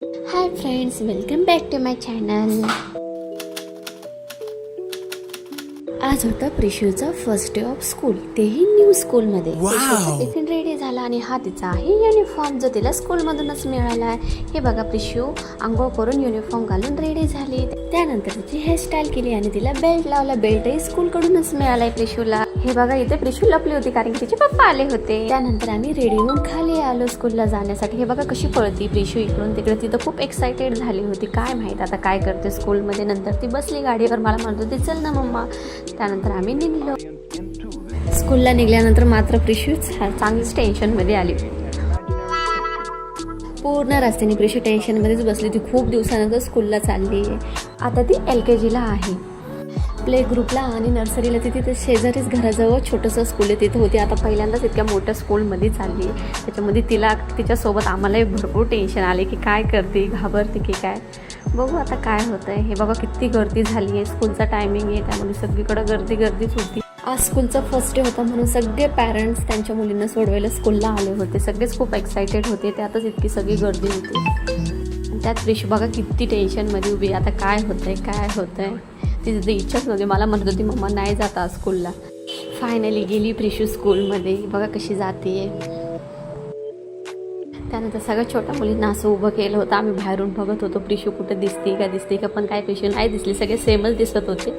High friends, welcome back to my channel. आज होता प्रिशूचा फर्स्ट डे ऑफ स्कूल, तेही न्यू स्कूलमध्ये. टिफिन रेडी झाला आणि हा तिचा आहे युनिफॉर्म जो तिला स्कूलमधूनच मिळाला आहे. हे बघा, प्रिशू आंघोळ करून युनिफॉर्म घालून रेडी झाली. त्यानंतर तिची हेअरस्टाईल केली आणि तिला बेल्ट लावला. बेल्टही स्कूलकडूनच मिळालाय प्रिशूला. हे बघा, इथे प्रिशू लपली होती कारण तिचे पप्पा आले होते. त्यानंतर आम्ही रेडी होऊन खाली आलो स्कूलला जाण्यासाठी. हे बघा कशी पळती प्रिशू इकडून तिकडे. ती तर खूप एक्साइटेड झाली होती, काय माहित आता काय करते स्कूलमध्ये. नंतर ती बसली गाडीवर, मला म्हणत होती चल ना मम्मा. त्यानंतर आम्ही निघलो. स्कूलला निघाल्यानंतर मात्र प्रिशू चांगलीच टेन्शनमध्ये आली. पूर्ण रस्त्याने प्रिशू टेन्शनमध्येच बसली. ती खूप दिवसानंतर स्कूलला चालली आहे. आता ती LKGला आहे. प्ले ग्रुपला आणि नर्सरीला ती तिथे शेजारीच घराजवळ छोटंसं स्कूल आहे, तिथं होती. आता पहिल्यांदाच इतक्या मोठ्या स्कूलमध्ये चालली आहे. त्याच्यामध्ये तिच्यासोबत आम्हालाही भरपूर टेन्शन आले की काय करते, घाबरते की काय. बघू आता काय होतं आहे. हे बघा किती गर्दी झाली आहे. स्कूलचा टायमिंग आहे त्यामुळे सगळीकडं गर्दीच होती. आज स्कूलचा फर्स्ट डे होता म्हणून सगळे पॅरेंट्स त्यांच्या मुलींना सोडवायला स्कूलला आले होते. सगळेच खूप एक्सायटेड होते. त्यातच इतकी सगळी गर्दी होती. त्यात प्रिशू बघा किती टेन्शनमध्ये उभी. आता काय होतं आहे. तिची इच्छाच नव्हती. मला म्हणत होती मम्मा नाही जात आज स्कूलला. फायनली गेली प्रिशू स्कूलमध्ये. बघा कशी जाते. त्यानंतर सगळ्या छोट्या मुलींना असं उभं केलं होतं. आम्ही बाहेरून बघत होतो प्रिशू कुठं दिसते का, पण काय प्रिशू नाही दिसली. सगळे सेमच दिसत होते.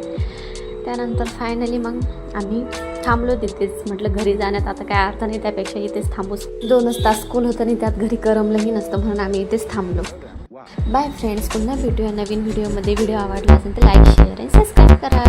त्यानंतर फायनली मग आम्ही थांबलो तिथेच. म्हटलं घरी जाण्यात आता काय अर्थ नाही, त्यापेक्षा इथेच थांबू. 2च तास स्कूल होतं आणि त्यात घरी करमलंही नसतं म्हणून आम्ही इथेच थांबलो. बाय फ्रेंड्स, पुन्हा भेटूया नवीन व्हिडिओमध्ये. व्हिडिओ आवडला असेल तर लाईक, शेअर आणि सबस्क्राईब करा.